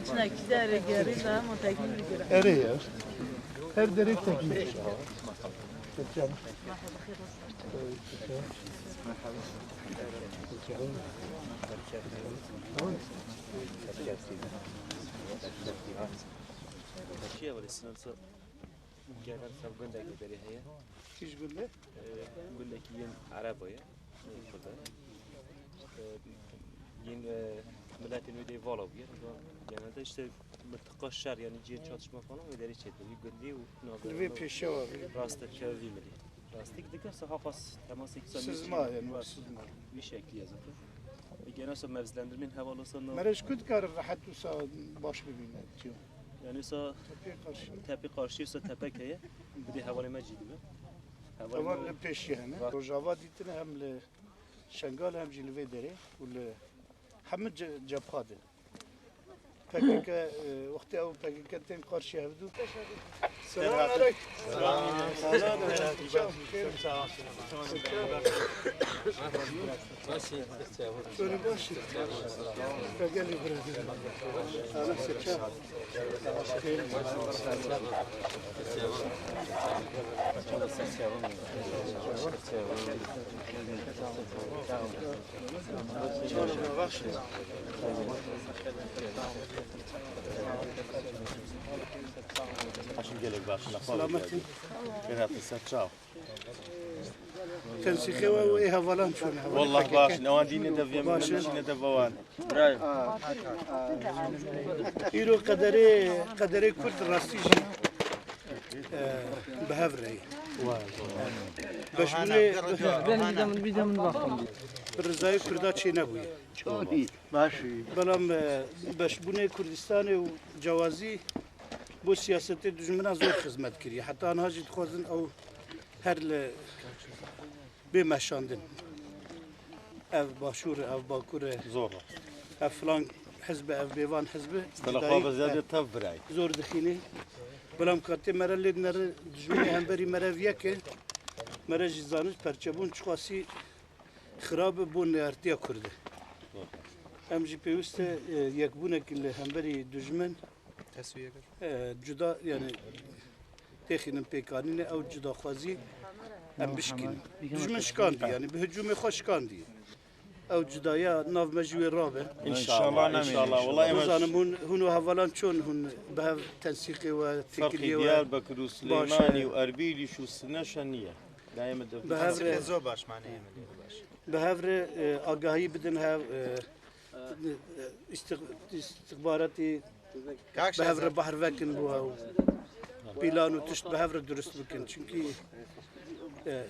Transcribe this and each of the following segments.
İçine iki de geri daha mı teknik bir Ere ya. Her direkt teknik. Şey var sınırsa gelen sabgında gideri heye. Kiş gülle? Gülleki yin arabaya. Burada. Yin milletin ödeyi vala bir. Genelde işte mıtıkaşlar yani ciğer çatışma falan öderi çedir. Gülli Ve peşe var. rastı çevirmeli. Rastik dikkat sahafas temas ikisi. Sızma yani sızma. Bir şekli yazıdır. Genelde mevzilendirmenin havalasında. Meraj kut kar rahat usa baş bibine. Yani ise tepe karşıysa tepe kaya bir de havalama ciddi. Ama peşe yani. Rojava ditine hem le şengal hem cilve deri. Ule hem cephadı. Peki ki vakti av peki ki ten karşı evdu. Selam aleyküm. Selam aleyküm. Böyle başı. Gel buraya. Ana seçer. Başım gelek başına. Selametin. Beratı ciao. Tensiqe ve havalan şunu. Vallahi başın. Avan dini de viyem dini de vavan. İro kaderi Kürt rastîjî bihevre. Beş bune videomun baktım. bir rızayı Kürda çiğ nebûye. Belam beş bune Kurdistanê û cewazî bu siyasete dijmina zor hizmet kiriye. Hatta anha jî dixwazin ew her li bê meşandin. Ev başûr ev bakur Zor. ev filan hizbe ev bêvan hizbe. Telefon ziyade tav biray. Zor dixînî. Belam katê mere lê nere dijminê hemberî mere viyeke mere jî zanîn perçebûn çixwasî xirab bû nêartiya Kurdê. Em jî pêwîst e yekbûnekî li hemberî dijmin cuda yani têxînin pêkanînê ew cudaxwazî em bişkînin. Dijmin şikandî yani bi hücumê xwe şikandî. Ew cudaya nav me jî wê rabe. İnşallah. İnşallah. Vallahi Nizanim hûn û hevalan çûn hûn bi hev tensîqê we فرقی têkiliyê we Diyarbakır û Süleymaniye û Erbilî şu sineşa niye. Daima bi hev re زۆر باش مانەیە bi hev re agahî bidin hev istihbaratî bi hev re behr vekin bû ew pîlan û tişt bi hev re durust bikin. Çünkü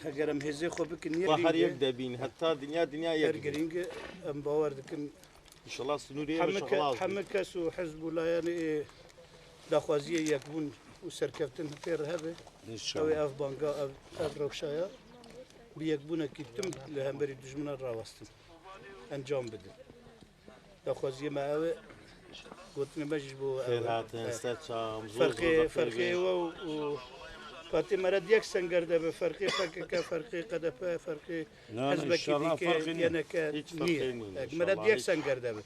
eger em hêzê xwe bikin Bahar yek debin. Hatta dünya yer yek. giring em bawer dikin İnşallah Sunuriye ve şahlas. heme kes û hezbûla yani daxwaziye yekbûn û serkeftin fêr hebe ew ê ev banga ev rewşaya bi yekbûnekî tim li hemberî dijmina rawestin encam bidin. Daxwaziye me ew e gotinê me jî bo Xêr hatin, serçam, zor. ferqê we û Fatih mere diyek senger de be ferqê PKK, ferqê QDP, ferqê hezbekî dîke yeneke niye. Mere diyek senger de be.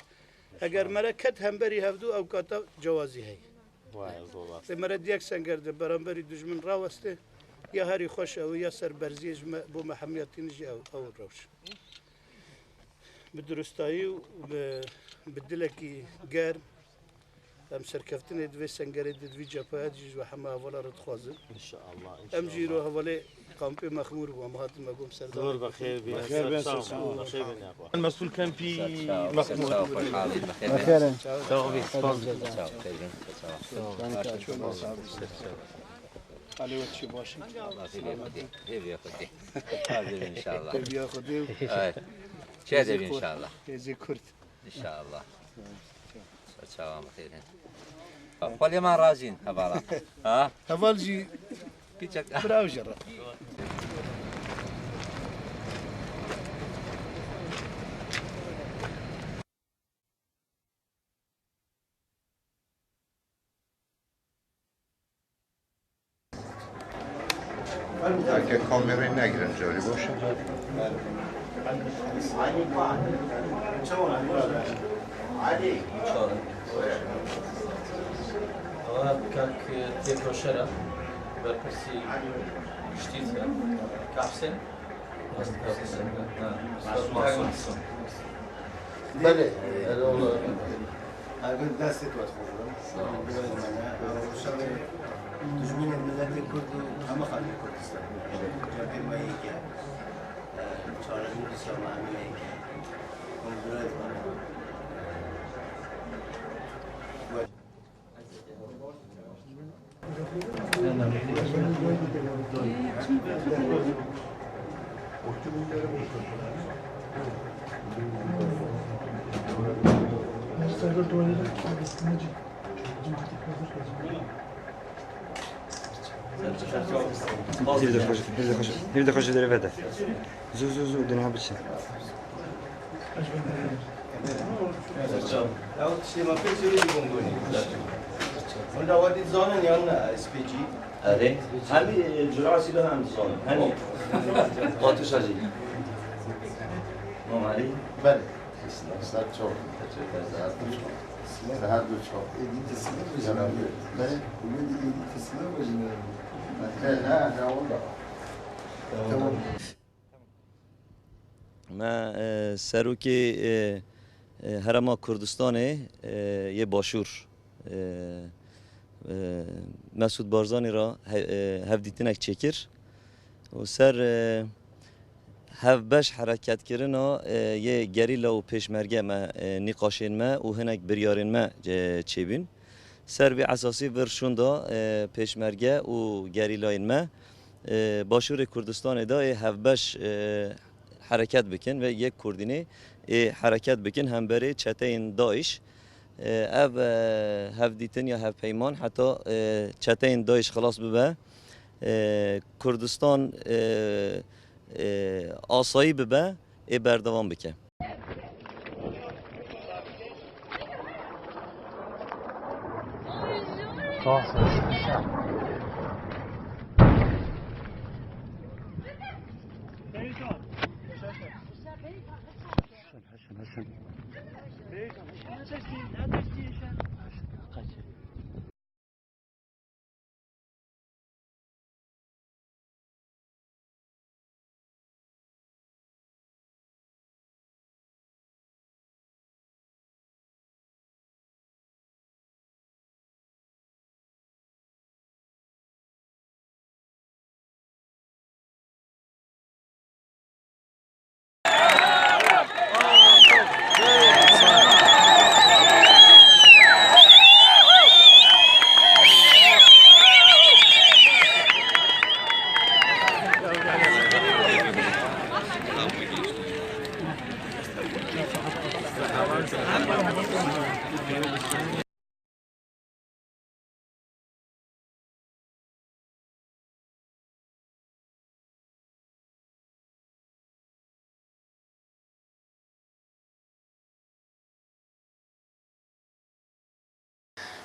Eger mere ket hemberî hevdû ew kata cewazî heye. Vay zor. Te mere diyek senger de beramberî dijmin raweste ya herî xweş ew ya serberziyê ji me bo me hemiyetîn jî ew rewş. Bi durustayî û bi dilekî germ em serkeftinê divê sengerê di divî cephaya jî ji hema hevala re dixwazin. İnşallah. Em jî îro hevalê kampê mexmûr bû em hatin me gom serdar. Zor بخير بين بخير بين serçam. Bخير بين أخوة. المسؤول كان في مخمود. Ali ve çi başı. هێوی خودی حاضر إنشاءالله Tebiya xudê چێ دەبی إنشاءالله têzê Kurd. إنشاءالله چاوان بخير خۆلیێمان ڕازین هەواڵە ها Heval jî کچەک birav jera. که کامرای نگیرن جاری باشه Ama kak tekroşera berpersi iştiyse kapsen nasıl kapsen masum بله الأولى أقول دستت وتخبرم تجمين الملت الكرد هم خلي كردستان جابي ما يجي شارع الإسلام عامل يجي والبلاد Bir de koşuları vede. Zu dönem biçim. أو تشتري ما فيش يجي بونغوني من رواد الزانن يانا اسبيجي آره همین جراسی رو هم زانم همین قاطع شدی مامالی بله ساعت çok saat çok بله نه والله تمام ما سروکی هرما کردستانه یه باشور مسعود بارزانی را هفدیتنک چکر و سر هفبش حرکت کردن یه گریلا و پیشمرگه ما نقاشین ما و هنک بریارین ما چیبین سر به اساسی ورشون دا پیشمرگه و گریلاین ما باشور کردستان دا هفبش حرکت بکن و یک کردینه حرکت بکن هم بره چتین داعش او هفدیتن یا هف پیمان حتی چتین داعش خلاص ببه کردستان آسایی ببه بردوام بکه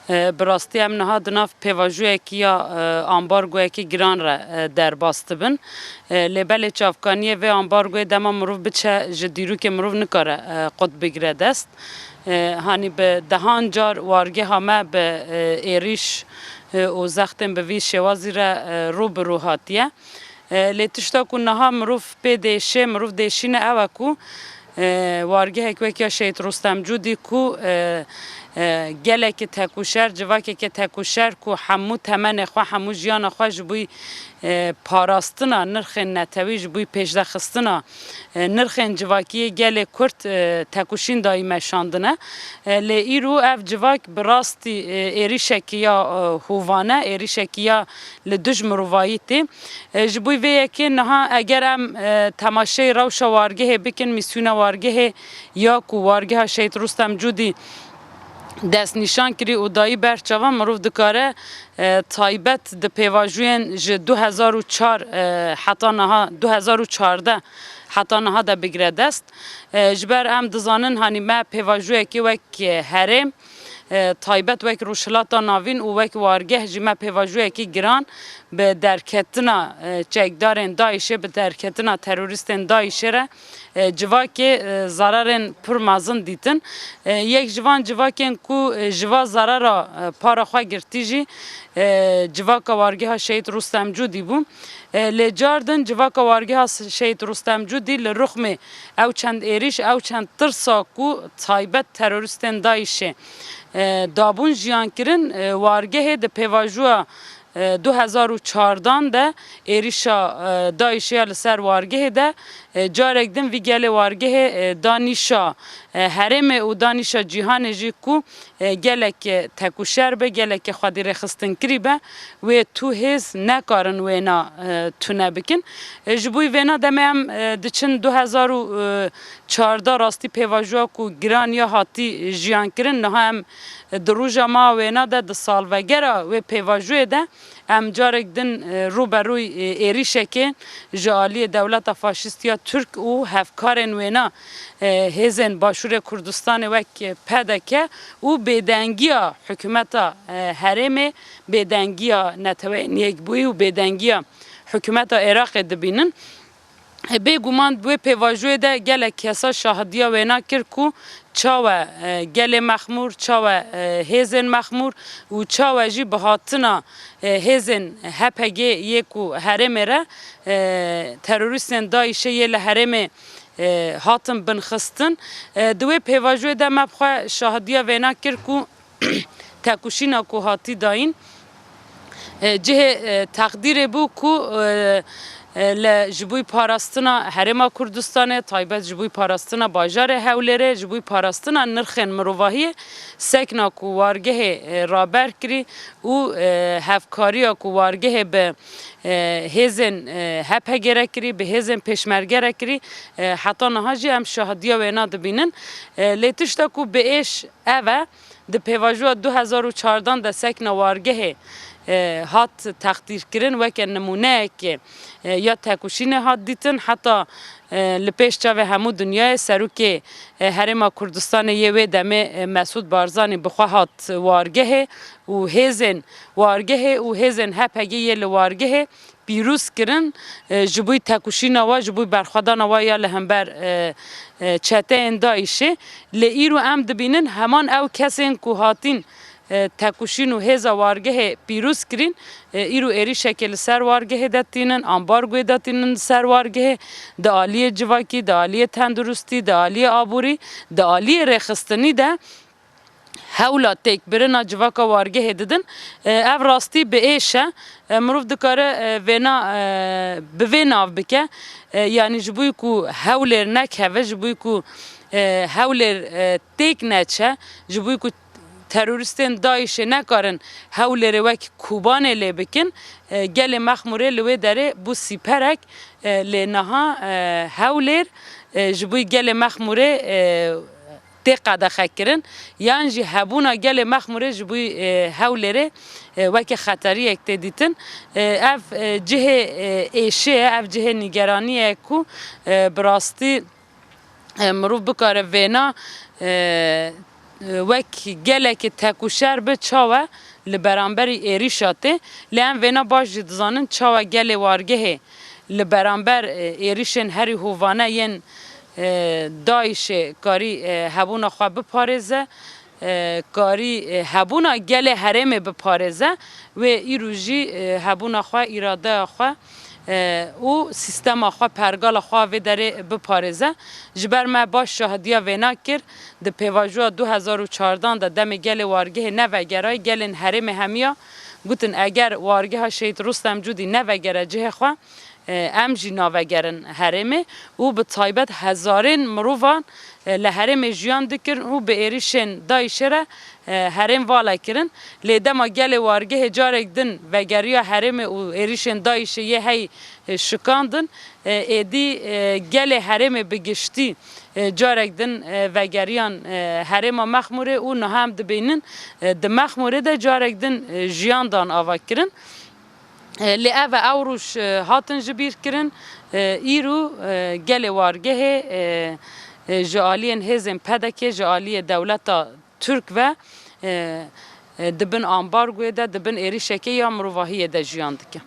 براستی ام نهاد ناف پیواژوی کیا آمبارگوی کی گران را در باست بن لبل چافکانی و آمبارگوی دما مروف بچه جدیرو که مروف نکاره قد بگیره دست هانی به دهان جار وارگه همه به ایریش و زختم به وی شوازی را رو برو هاتیه لیتشتا کو نها مروف پی دیشه مروف دیشین اوه کو وارگه هکوه کیا شیط رستم جودی کو گله که تکوشر جواکه که تکوشر کو همو تمن خو همو جیان خو جبوی پاراستنا نرخ نتوی جبوی پیشده خستنا نرخ جواکی گله کرد تکوشین دایی مشاندنه لی ایرو اف جواک براستی ایریشکیا هووانه ایریشکیا لدوج مرواییتی جبوی وی که نها اگر هم تماشای روش وارگه بکن میسیون وارگه یا کو وارگه شیط رستم جودی دست نشان کری و دایی برچوان مروف دکاره تایبت د پیواجوین ج 2004 حتی نها 2014 حتی نها دا بگره دست جبر هم دزانن هانی ما پیواجوی که وک هرم تایبت وک روشلاتا ناوین و وک وارگه جمع پیواجوی که گران به درکتنا چکدارن دایشه به درکتنا تروریستن دایشه را civakê zararên pir mezin dîtin. Yek ji van civakên ku ji va zarara para xwe girtî jî civaka wargeha Şehîd Rustem Cudî bû. Lê cardin civaka wargeha Şehîd Rustem Cudî li Ruxmê ew çend êriş ew çend tirsa ku taybet teroristên Daişê dabûn jiyankirin wargehê di pêvajoya 2014 de êrişa Daişê li ser wargehê de carek din vî gelê wargehê danîşa herêmê û danîşa cîhanê jî ku gelek tekûşer be gelek xwedî rêxistinkirî be wê tu hêz nekarin wêna tune bikin. Ji bo wêna demê em diçin 2014 rastî pêvajoya ku giraniya hatî jiyankirin niha em di roja ma wêna de di salvegera wê pêvajoyê de em carek din rûberûyê êrişekê ji aliyê dewleta faşîstiya Türk û hevkarên wêna hêzên Başûrê Kurdistanê wek pedeke û bêdengiya hikûmeta herêmê bêdengiya Netewên Yekbûyî û bêdengiya hikûmeta Iraqê dibînin. Bêguman wê pêvajoyê de gelek kesa şahidiya wêna kir ku çawe gelê mexmûr, çawe hêzên mexmûr û çawe jî bi hatina hêzên HPG yê ku herêmê re terorîstên Daişê yê li herêmê hatin binxistin. Di wê pêvajoyê de me xwe şahidiya wêna kir ku tekuşîna ku hatî dayîn cihê teqdîrê bû ku ji bo parastina Herêma Kurdistanê taybet ji bo parastina bajarê Hewlêrê ji bo parastina nirxên mirovahiyê sekna ku wargehê raber kirî û hevkariya ku wargehê bi hêzên HPG re kirî bi hêzên pêşmerge re kirî heta niha jî em şahidiya wêna dibînin. Lê tişta ku bi êş ev e di pêvajoya 2014 de sekna wargehê hat teqdîrkirin weke nimuneyekê ya tekuşînê hat dîtin heta li pêş çavê hemû dunyayê serokê Herêma Kurdistanê yê wê demê Mesûd Barzanî bi xwe hat wargehê û hêzên wargehê û hêzên HPG yê li wargehê pîrûz kirin ji bo tekuşîna we ji bo berxwedana we ya li hember çeteyên Daişê. Lê îro em dibînin heman ew kesên ku hatîn tekuşîn û hêza wargehê pîrûz kirîn îro êrişekê li ser wargehê de tînin, ambargoyê de tînin li ser wargehê, di aliyê civakî, di aliyê tendurustî, di aliyê aborî, di aliyê rêxistinî de hewla têkbirina civaka wargehê didin. Ev rastî bi êş e mirov dikare vêna bi vê nav bike yanî ji bo ku hewlêr nekeve ji bo ku hewlêr têk neçe ji bo ku teroristên Daişê nekarin hewlêrê wek Kubanê lê bikin gelê mexmûrê li wê derê bû sîperek lê niha hewlêr ji bo gelê mexmûrê tê qedexekirin yan jî hebûna gelê mexmûrê ji bo hewlêrê weke xeteriyek tê dîtin. Ev cihê êşê ye ev cihê nîgeraniyê ye ku bi rastî mirov bikare vêna wek gelekî tekûşer bi çawe li beramberî êrişa tê lê em vêna baş jî dizanin çawe gelê wargehê li beramber êrişên herî hovane yên Daişê karî hebûna xwe biparêze karî hebûna gelê herêmê biparêze wê îro jî hebûna xwe îradeya xwe û sîstema xwe pergala xwe vê derê biparêze. Ji ber me baş şahidiya wêna kir di pêvajoya 2014 de demê gelê wargehê nevegerayî gelên herêmê hemiya gotin eger wargeha Şehîd Rustem Cudî nevegere cihê xwe em jî navegerin herêmê û bi taybet hezarên mirovan li herêmê jiyan dikirin û bi êrişên Daişê re herêm vala kirin. Lê dema gelê wargehê carek din vegeriya herêmê û êrişên Daişê yê hey şikandin êdî gelê herêmê bi giştî carek din vegeriyan herêma mexmûrê û niha em dibînin di mexmûrê de carek din jiyan dan ava kirin. Lê ev ew rûj hatin ji bîr kirin îro gelê wargehê ji aliyên hêzên pedekê ji aliyê dewleta Türk ve dibin ambargoyê de dibin êrişekê ya mirovahiyê de jiyan dikin.